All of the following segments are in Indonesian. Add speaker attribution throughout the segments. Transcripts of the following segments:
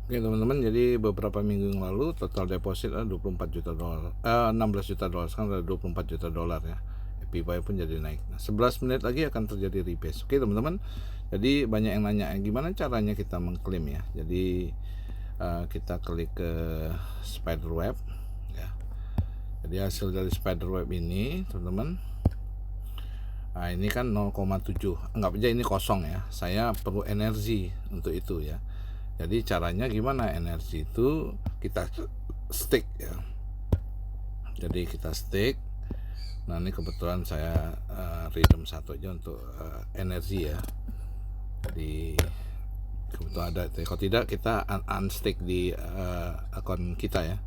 Speaker 1: Oke teman-teman, jadi beberapa minggu yang lalu total deposit ada 24 juta dolar, 16 juta dolar, sekarang ada 24 juta dolar ya. APY pun jadi naik. Nah, 11 menit lagi akan terjadi rebase. Oke teman-teman, jadi banyak yang nanya gimana caranya kita mengklaim ya. Jadi kita klik ke spiderweb ya. Jadi hasil dari spiderweb ini teman-teman, nah ini kan 0,7, anggap aja ini kosong ya. Saya perlu energi untuk itu ya. Jadi caranya gimana? Energi itu kita stick ya. Jadi kita stick. Nah ini kebetulan saya redeem satu aja untuk energi ya. Jadi kebetulan ada. Kalau tidak kita unstick di akun kita ya.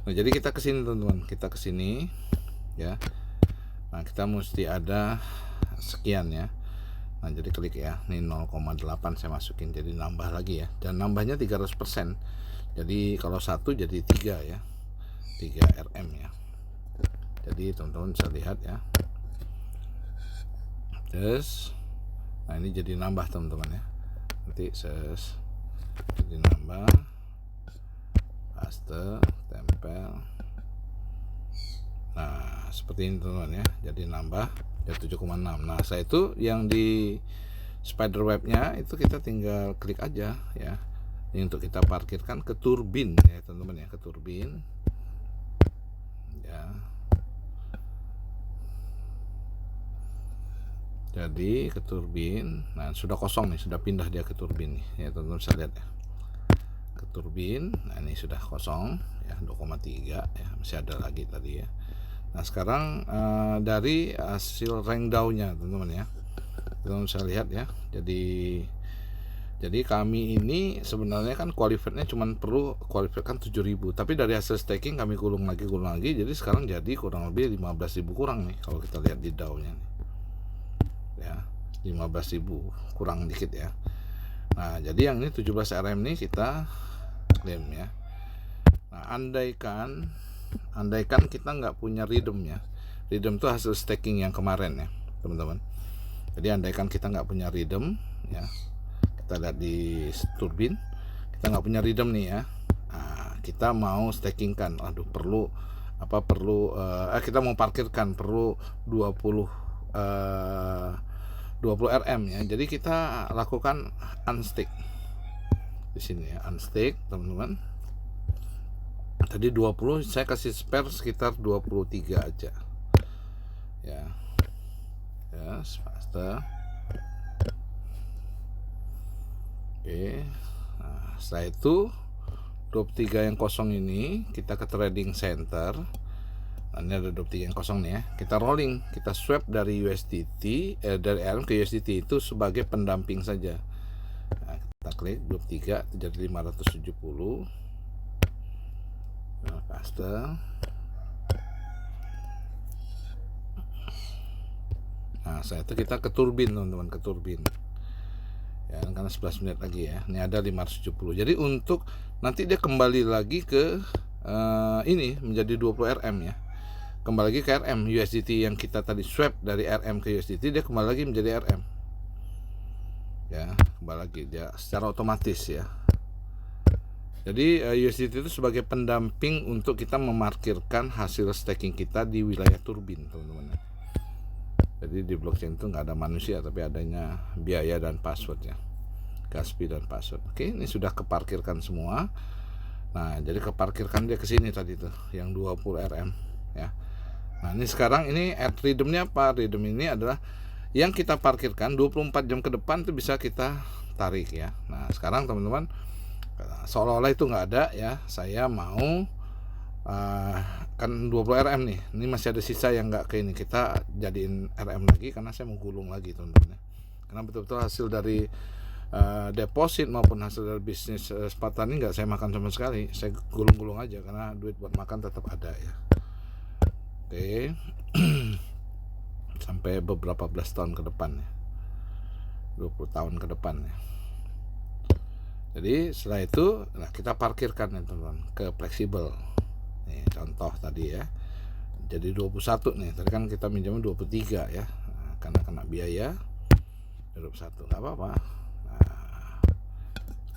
Speaker 1: Nah jadi kita kesini teman-teman, kita kesini ya. Nah kita mesti ada sekian ya. Nah jadi klik ya, ini 0,8 saya masukin, jadi nambah lagi ya, dan nambahnya 300%. Jadi kalau 1 jadi 3 ya, 3 RM ya. Jadi teman-teman bisa lihat ya. Terus nah ini jadi nambah teman-teman ya. Nanti jadi nambah, paste, tempel. Nah seperti ini teman-teman ya, jadi nambah ya 7,6. Nah saya itu yang di spiderwebnya itu kita tinggal klik aja ya. Ini untuk kita parkirkan ke turbin ya teman-teman ya, ke turbin ya. Jadi ke turbin, nah sudah kosong nih, sudah pindah dia ke turbin nih ya teman-teman, bisa lihat ya, ke turbin. Nah ini sudah kosong ya, 2,3 ya, masih ada lagi tadi ya. Nah sekarang dari hasil rank down-nya teman-teman ya, teman-teman bisa lihat ya. Jadi kami ini sebenarnya kan qualifiednya cuma perlu qualified kan 7.000, tapi dari hasil staking kami gulung lagi, jadi sekarang jadi kurang lebih 15.000 kurang nih kalau kita lihat di DAO-nya nih. Ya, 15.000 kurang dikit ya. Nah, jadi yang ini 17 RM nih kita klaim ya. Nah, andaikan kita nggak punya redeem ya. Redeem itu hasil staking yang kemarin ya, teman-teman. Jadi andaikan kita nggak punya redeem ya, kita lihat di turbin, kita nggak punya redeem nih ya. Nah, kita mau staking kan, perlu kita mau parkirkan perlu 20 RM ya. Jadi kita lakukan unstick di sini ya, unstick teman-teman. Tadi 20, saya kasih spare sekitar 23 aja ya. Ya, faster. Oke. Nah, setelah itu 23 yang kosong ini kita ke trading center. Nah, ini ada 23 yang kosong nih ya. Kita rolling, kita swap dari USDT dari RM ke USDT itu sebagai pendamping saja. Nah, kita klik 23 jadi 570. Nah, paste. Nah, saya itu kita ke turbin teman-teman, ke turbin. Ya, karena 11 menit lagi ya. Ini ada 570. Jadi untuk nanti dia kembali lagi ke ini menjadi 20 RM ya. Kembali lagi ke RM USDT yang kita tadi swap dari RM ke USDT, dia kembali lagi menjadi RM. Ya, kembali lagi dia secara otomatis ya. Jadi USDT itu sebagai pendamping untuk kita memarkirkan hasil staking kita di wilayah turbin, teman-teman. Jadi di blockchain itu nggak ada manusia, tapi adanya biaya dan password ya, gas fee dan password. Oke, ini sudah keparkirkan semua. Nah, jadi keparkirkan dia ke sini tadi tuh, yang 20 RM ya. Nah, ini sekarang ini add redeemnya apa? Redeem ini adalah yang kita parkirkan 24 jam ke depan itu bisa kita tarik ya. Nah, sekarang teman-teman seolah-olah itu nggak ada ya. Saya mau kan 20 RM nih, ini masih ada sisa yang nggak ke ini, kita jadiin RM lagi karena saya mau gulung lagi teman-teman ya. Karena betul-betul hasil dari deposit maupun hasil dari bisnis sepatan ini nggak saya makan sama sekali, saya gulung-gulung aja karena duit buat makan tetap ada ya. Oke. Sampai beberapa belas tahun ke depan ya, 20 tahun ke depan ya. Jadi setelah itu nah kita parkirkan ya teman-teman ke fleksibel. Nih contoh tadi ya. Jadi 21 nih. Tadi kan kita minjamnya 23 ya. Nah, karena kena biaya 21 enggak apa-apa. Nah,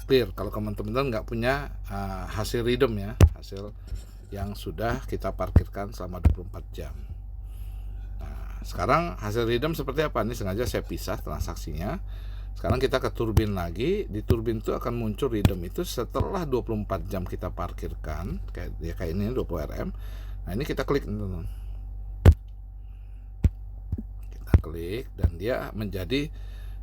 Speaker 1: clear. Kalau teman-teman nggak punya hasil redeem ya, hasil yang sudah kita parkirkan selama 24 jam. Nah, sekarang hasil redeem seperti apa? Ini sengaja saya pisah transaksinya. Sekarang kita ke turbin lagi. Di turbin itu akan muncul redeem itu setelah 24 jam kita parkirkan, kayak ini 20 Rm. Nah, ini kita klik teman-teman. Kita klik dan dia menjadi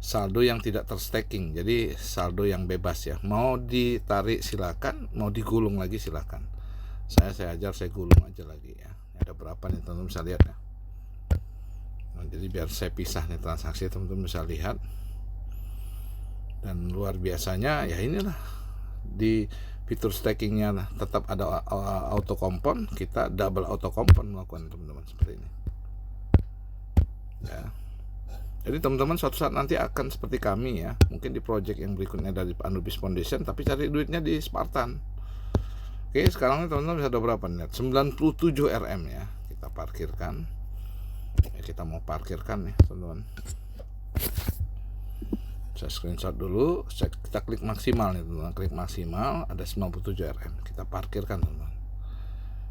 Speaker 1: saldo yang tidak terstaking. Jadi saldo yang bebas ya. Mau ditarik silakan, mau digulung lagi silakan. Saya ajar, saya gulung aja lagi ya. Ada berapa nih teman-teman bisa lihat ya. Nah, jadi biar saya pisah nih transaksi, teman-teman bisa lihat. Dan luar biasanya ya inilah, di fitur stakingnya tetap ada auto compound, kita double auto compound melakukan teman-teman seperti ini ya. Jadi teman-teman suatu saat nanti akan seperti kami ya, mungkin di project yang berikutnya dari Anubis Foundation, tapi cari duitnya di Spartan. Oke, sekarang ini teman-teman bisa ada berapa nih? 97 Rm ya. Kita parkirkan. Ya, kita mau parkirkan nih, teman-teman. Saya screenshot dulu, kita klik maksimal nih, teman-teman. Klik maksimal, ada 97 Rm. Kita parkirkan, teman-teman.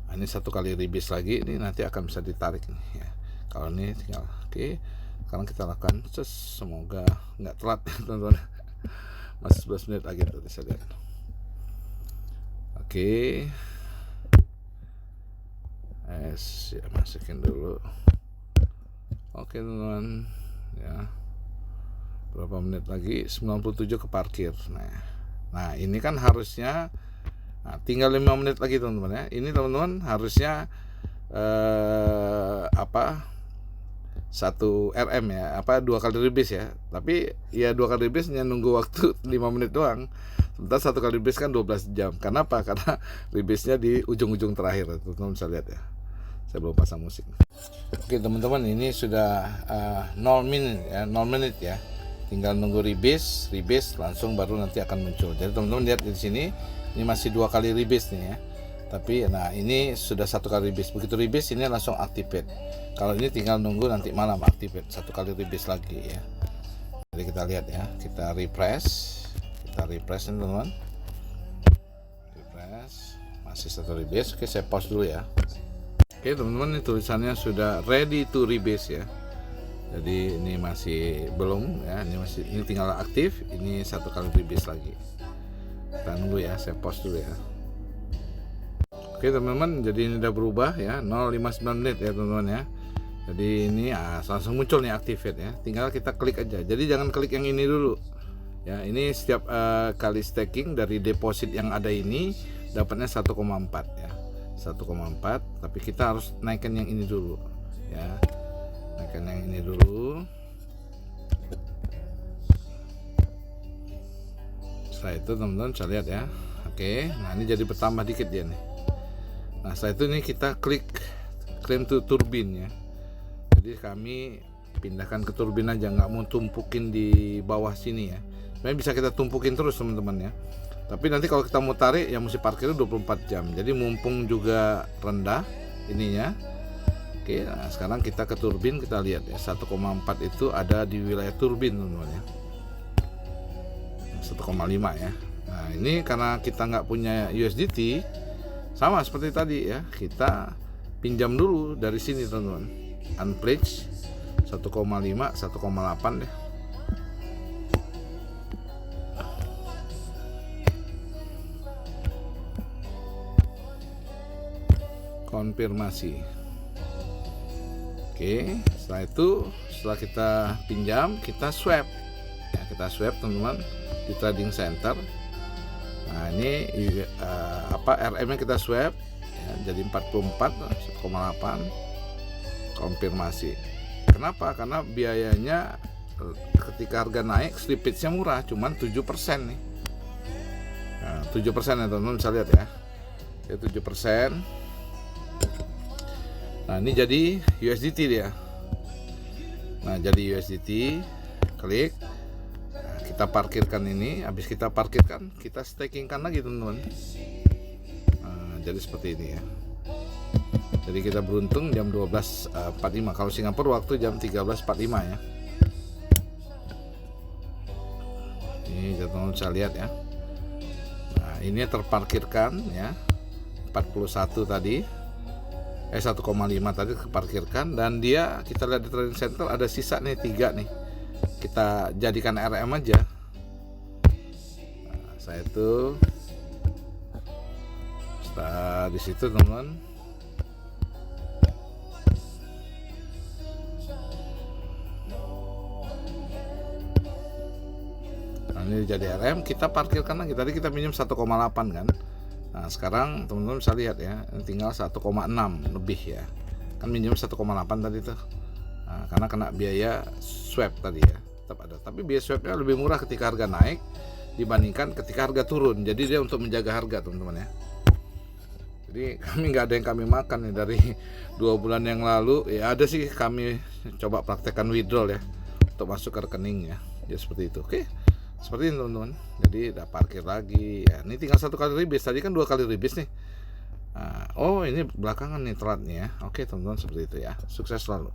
Speaker 1: Nah, ini satu kali rebase lagi, ini nanti akan bisa ditarik nih ya. Kalau ini tinggal, oke. Sekarang kita lakukan, semoga nggak telat, teman-teman. Masih 11 menit lagi tadi saya lihat. Oke, ya, masukin dulu. Oke teman-teman ya, berapa menit lagi? 97 ke parkir. Nah ini kan harusnya tinggal 5 menit lagi teman-teman ya. Ini teman-teman harusnya 1 Rm ya, 2 kali rebase ya. Tapi ya 2 kali rebase hanya nunggu waktu 5 menit doang. Sementara 1 kali rebase kan 12 jam. Kenapa? Karena rebase-nya di ujung-ujung terakhir. Teman-teman bisa lihat ya. Saya belum pasang musik. Oke teman-teman, ini sudah 0 menit ya, 0 menit ya. Tinggal nunggu rebase langsung baru nanti akan muncul. Jadi teman-teman lihat di sini, ini masih 2 kali rebase nih ya. Tapi nah ini sudah 1 kali rebase. Begitu rebase ini langsung activate. Kalau ini tinggal nunggu nanti malam activate 1 kali rebase lagi ya. Jadi kita lihat ya, kita refresh ini teman-teman. Refresh, masih 1 rebase. Oke, saya pause dulu ya. Oke teman-teman, ini tulisannya sudah ready to rebase ya. Jadi ini masih belum ya, ini tinggal aktif. Ini 1 kali rebase lagi. Kita nunggu ya, saya pause dulu ya. Oke teman-teman, jadi ini udah berubah ya, 0,59 menit ya teman-teman ya. Jadi ini langsung muncul nih activate ya. Tinggal kita klik aja. Jadi jangan klik yang ini dulu. Ya, ini setiap kali staking dari deposit yang ada ini dapatnya 1,4 ya. 1,4, tapi kita harus naikkan yang ini dulu ya. Naikkan yang ini dulu. Setelah itu teman-teman bisa lihat ya. Oke, nah ini jadi bertambah dikit dia nih. Nah setelah itu nih kita klik claim to turbin ya. Jadi kami pindahkan ke turbin aja, nggak mau tumpukin di bawah sini ya. Sebenarnya bisa kita tumpukin terus teman-teman ya. Tapi nanti kalau kita mau tarik ya mesti parkirnya 24 jam. Jadi mumpung juga rendah ininya. Oke, nah sekarang kita ke turbin, kita lihat ya 1,4 itu ada di wilayah turbin teman-teman ya. 1,5 ya. Nah ini karena kita nggak punya USDT, sama seperti tadi ya, kita pinjam dulu dari sini teman-teman. Unpledged 1,5, 1,8 deh. Konfirmasi. Oke, setelah kita pinjam, kita swap ya, kita swap teman-teman di trading center. Nah ini RM nya kita swap ya, jadi 44,8, konfirmasi. Kenapa? Karena biayanya ketika harga naik slippage-nya murah, cuman 7% nih. Nah, 7% ya teman-teman bisa lihat ya. Ya 7%. Nah ini jadi USDT dia. Nah jadi USDT, klik. Nah, kita parkirkan ini. Habis kita parkirkan, kita stakingkan lagi teman-teman. Nah, jadi seperti ini ya. Jadi kita beruntung jam 12.45. Kalau Singapura waktu jam 13.45 ya. Ini teman-teman bisa lihat ya. ini terparkirkan ya, 41 tadi, 1,5 tadi keparkirkan, dan dia kita lihat di trading center ada sisa nih 3 nih, kita jadikan RM aja. Nah, saya tuh di situ teman-teman. Nah, ini jadi RM, kita parkirkan lagi. Tadi kita minjem 1,8 kan. Nah, sekarang teman-teman bisa lihat ya, tinggal 1,6 lebih ya. Kan minjem 1,8 tadi tuh. Nah, karena kena biaya swap tadi ya, tetap ada. Tapi biaya swapnya lebih murah ketika harga naik dibandingkan ketika harga turun. Jadi dia untuk menjaga harga teman-teman ya. Jadi kami nggak ada yang kami makan nih dari 2 bulan yang lalu. Ya ada sih kami coba praktekkan withdrawal ya, untuk masuk ke rekening ya. Ya seperti itu. Oke, seperti ini teman-teman. Jadi udah parkir lagi ya. Ini tinggal 1 kali rebase, tadi kan 2 kali rebase nih. Oh ini belakangan nih telatnya ya. Oke teman-teman, seperti itu ya. Sukses selalu.